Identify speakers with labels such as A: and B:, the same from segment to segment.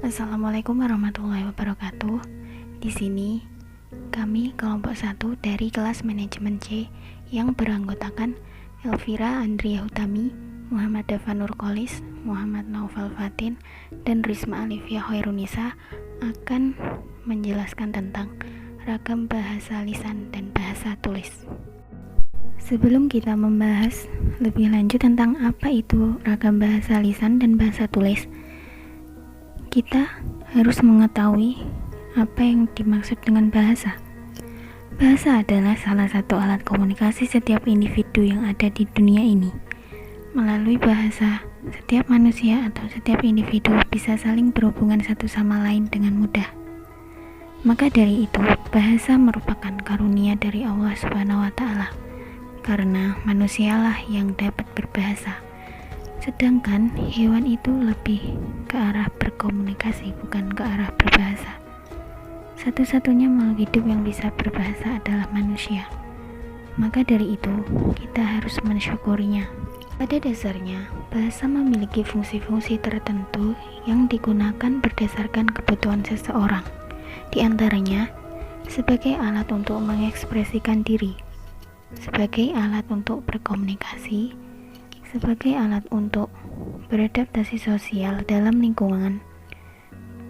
A: Assalamualaikum warahmatullahi wabarakatuh. Di sini kami kelompok 1 dari kelas manajemen C yang beranggotakan Elvira Andria Hutami, Muhammad Dafanur Qolis, Muhammad Naufal Fatin, dan Risma Alifia Hoirunisa akan menjelaskan tentang ragam bahasa lisan dan bahasa tulis. Sebelum kita membahas lebih lanjut tentang apa itu ragam bahasa lisan dan bahasa tulis, kita harus mengetahui apa yang dimaksud dengan bahasa. Bahasa adalah salah satu alat komunikasi setiap individu yang ada di dunia ini. Melalui bahasa, setiap manusia atau setiap individu bisa saling berhubungan satu sama lain dengan mudah. Maka dari itu, bahasa merupakan karunia dari Allah Subhanahu wa Ta'ala, karena manusialah yang dapat berbahasa. Sedangkan hewan itu lebih ke arah berkomunikasi, bukan ke arah berbahasa. Satu-satunya makhluk hidup yang bisa berbahasa adalah manusia. Maka dari itu, kita harus mensyukurinya. Pada dasarnya, bahasa memiliki fungsi-fungsi tertentu yang digunakan berdasarkan kebutuhan seseorang. Di antaranya, sebagai alat untuk mengekspresikan diri, sebagai alat untuk berkomunikasi, sebagai alat untuk beradaptasi sosial dalam lingkungan,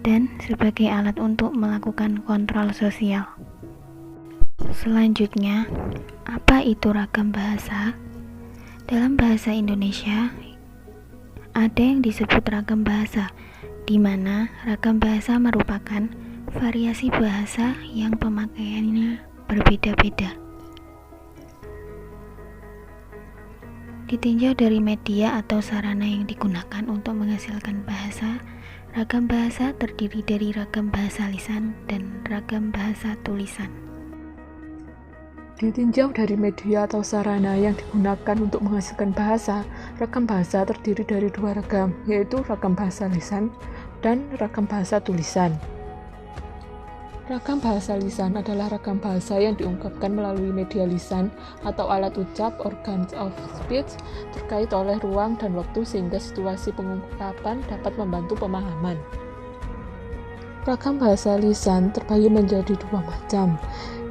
A: dan sebagai alat untuk melakukan kontrol sosial. Selanjutnya, apa itu ragam bahasa? Dalam bahasa Indonesia, ada yang disebut ragam bahasa, di mana ragam bahasa merupakan variasi bahasa yang pemakaiannya berbeda-beda. Ditinjau dari media atau sarana yang digunakan untuk menghasilkan bahasa, ragam bahasa terdiri dari ragam bahasa lisan dan ragam bahasa tulisan.
B: Ditinjau dari media atau sarana yang digunakan untuk menghasilkan bahasa, ragam bahasa terdiri dari dua ragam, yaitu ragam bahasa lisan dan ragam bahasa tulisan. Ragam bahasa lisan adalah ragam bahasa yang diungkapkan melalui media lisan atau alat ucap (organs of speech) terkait oleh ruang dan waktu sehingga situasi pengungkapan dapat membantu pemahaman. Ragam bahasa lisan terbagi menjadi dua macam,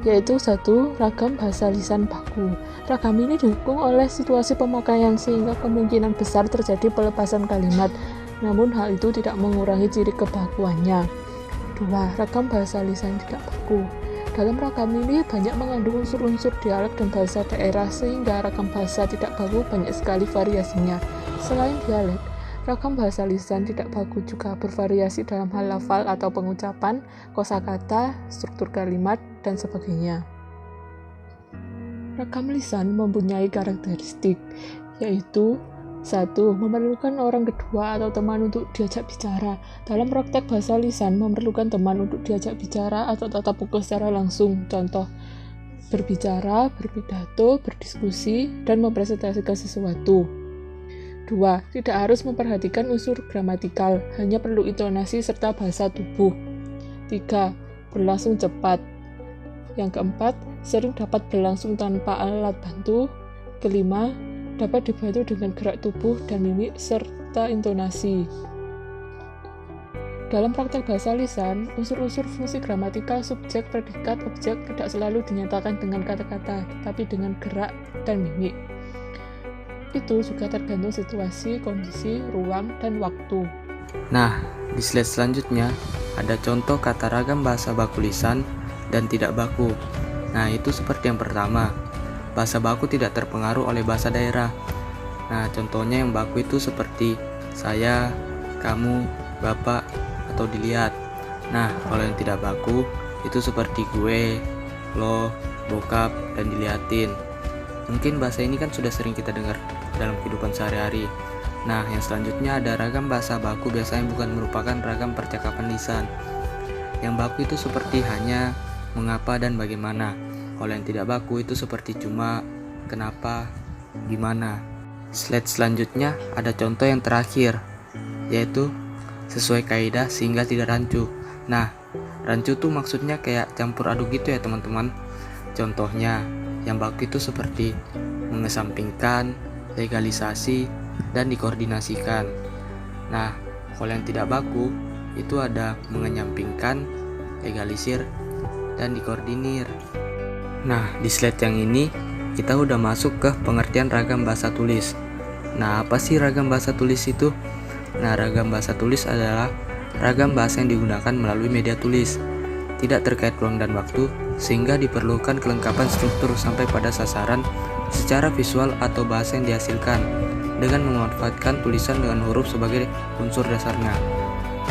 B: yaitu satu, ragam bahasa lisan baku. Ragam ini didukung oleh situasi pemakaian sehingga kemungkinan besar terjadi pelepasan kalimat, namun hal itu tidak mengurangi ciri kebakuannya. 2. Ragam bahasa lisan tidak baku. Dalam ragam ini banyak mengandung unsur-unsur dialek dan bahasa daerah sehingga ragam bahasa tidak baku banyak sekali variasinya. Selain dialek, ragam bahasa lisan tidak baku juga bervariasi dalam hal lafal atau pengucapan, kosakata, struktur kalimat, dan sebagainya. Ragam lisan mempunyai karakteristik, yaitu 1. Memerlukan orang kedua atau teman untuk diajak bicara. Dalam praktek bahasa lisan memerlukan teman untuk diajak bicara atau tatap muka secara langsung. Contoh, berbicara, berpidato, berdiskusi, dan mempresentasikan sesuatu. 2. Tidak harus memperhatikan unsur gramatikal, hanya perlu intonasi serta bahasa tubuh. 3. Berlangsung cepat. Yang keempat, sering dapat berlangsung tanpa alat bantu. Kelima, dapat dibantu dengan gerak tubuh dan mimik serta intonasi. Dalam praktek bahasa lisan, unsur-unsur fungsi gramatikal, subjek, predikat, objek tidak selalu dinyatakan dengan kata-kata, tetapi dengan gerak dan mimik. Itu juga tergantung situasi, kondisi, ruang, dan waktu.
C: Nah, di slide selanjutnya ada contoh kata ragam bahasa baku lisan dan tidak baku. Nah, itu seperti yang pertama. Bahasa baku tidak terpengaruh oleh bahasa daerah. Nah, contohnya yang baku itu seperti saya, kamu, bapak, atau dilihat. Nah, kalau yang tidak baku itu seperti gue, lo, bokap, dan dilihatin. Mungkin bahasa ini kan sudah sering kita dengar dalam kehidupan sehari-hari. Nah, yang selanjutnya ada ragam bahasa baku biasanya bukan merupakan ragam percakapan lisan. Yang baku itu seperti hanya, mengapa, dan bagaimana. Kalau yang tidak baku itu seperti cuma, kenapa, gimana. Slide selanjutnya ada contoh yang terakhir, yaitu sesuai kaidah sehingga tidak rancu. Nah, rancu tuh maksudnya kayak campur aduk gitu ya teman-teman. Contohnya, yang baku itu seperti mengesampingkan, legalisasi, dan dikoordinasikan. Nah, kalau yang tidak baku itu ada mengenyampingkan, legalisir, dan dikoordinir. Nah, di slide yang ini kita udah masuk ke pengertian ragam bahasa tulis. Nah, apa sih ragam bahasa tulis itu? Nah, ragam bahasa tulis adalah ragam bahasa yang digunakan melalui media tulis, tidak terkait ruang dan waktu, sehingga diperlukan kelengkapan struktur sampai pada sasaran secara visual atau bahasa yang dihasilkan, dengan memanfaatkan tulisan dengan huruf sebagai unsur dasarnya.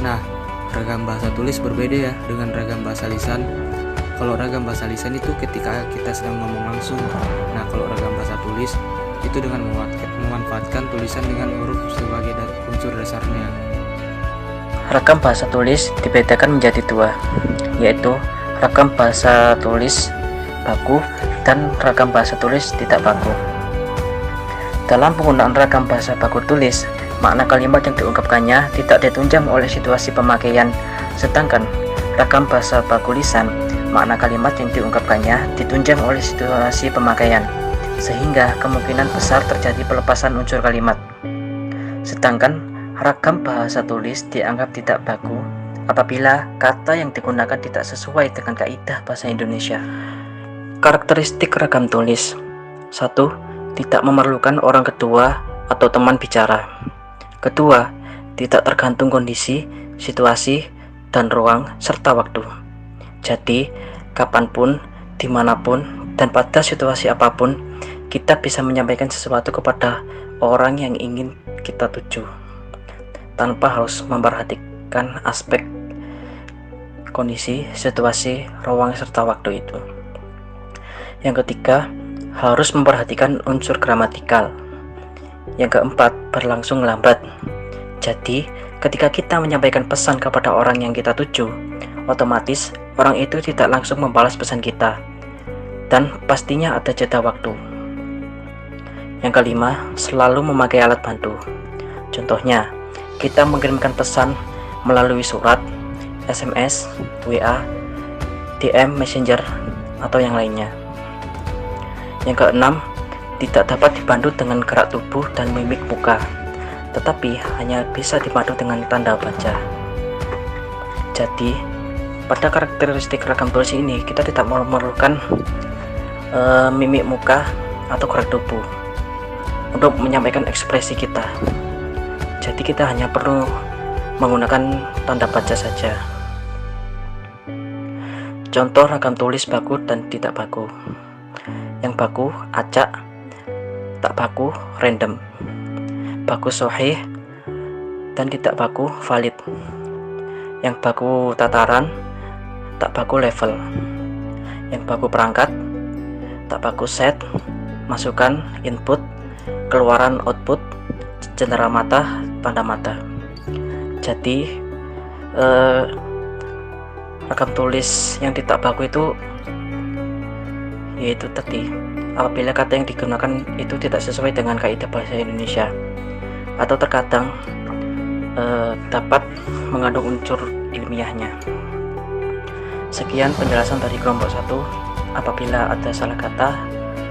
C: Nah, ragam bahasa tulis berbeda ya dengan ragam bahasa lisan. Kalau ragam bahasa lisan itu ketika kita sedang ngomong langsung. Nah, kalau ragam bahasa tulis itu dengan memanfaatkan tulisan dengan huruf sebagai unsur dasarnya.
D: Ragam bahasa tulis dibedakan menjadi dua, yaitu ragam bahasa tulis baku dan ragam bahasa tulis tidak baku. Dalam penggunaan ragam bahasa baku tulis, makna kalimat yang diungkapkannya tidak ditunjang oleh situasi pemakaian, sedangkan ragam bahasa baku lisan, makna kalimat yang diungkapkannya ditunjang oleh situasi pemakaian, sehingga kemungkinan besar terjadi pelepasan unsur kalimat. Sedangkan ragam bahasa tulis dianggap tidak baku apabila kata yang digunakan tidak sesuai dengan kaidah bahasa Indonesia. Karakteristik ragam tulis: 1. Tidak memerlukan orang kedua atau teman bicara. Kedua, tidak tergantung kondisi, situasi, dan ruang, serta waktu. Jadi, kapanpun, dimanapun, dan pada situasi apapun, kita bisa menyampaikan sesuatu kepada orang yang ingin kita tuju, tanpa harus memperhatikan aspek kondisi, situasi, ruang, serta waktu itu. Yang ketiga, harus memperhatikan unsur gramatikal. Yang keempat, berlangsung lambat. Jadi, ketika kita menyampaikan pesan kepada orang yang kita tuju, otomatis orang itu tidak langsung membalas pesan kita, dan pastinya ada jeda waktu. Yang kelima, selalu memakai alat bantu. Contohnya, kita mengirimkan pesan melalui surat, SMS, WA, DM, Messenger, atau yang lainnya. Yang keenam, tidak dapat dibantu dengan gerak tubuh dan mimik muka, tetapi hanya bisa dibantu dengan tanda baca. Jadi, pada karakteristik ragam tulis ini, kita tidak memerlukan mimik muka atau gerak tubuh untuk menyampaikan ekspresi kita. Jadi kita hanya perlu menggunakan tanda baca saja. Contoh ragam tulis baku dan tidak baku. Yang baku, acak. Tak baku, random. Baku, sahih. Dan tidak baku, valid. Yang baku, tataran. Tak baku, level. Yang baku, perangkat. Tak baku, set. Masukan, input. Keluaran, output. Cendera mata, tanda mata. Jadi ragam tulis yang tidak baku itu yaitu tadi apabila kata yang digunakan itu tidak sesuai dengan kaidah bahasa Indonesia, atau terkadang dapat mengandung unsur ilmiahnya. Sekian penjelasan dari kelompok 1. Apabila ada salah kata,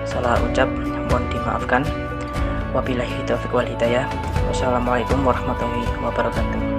D: salah ucap, mohon dimaafkan. Wabillahi taufiq wal hidayah. Wassalamualaikum warahmatullahi wabarakatuh.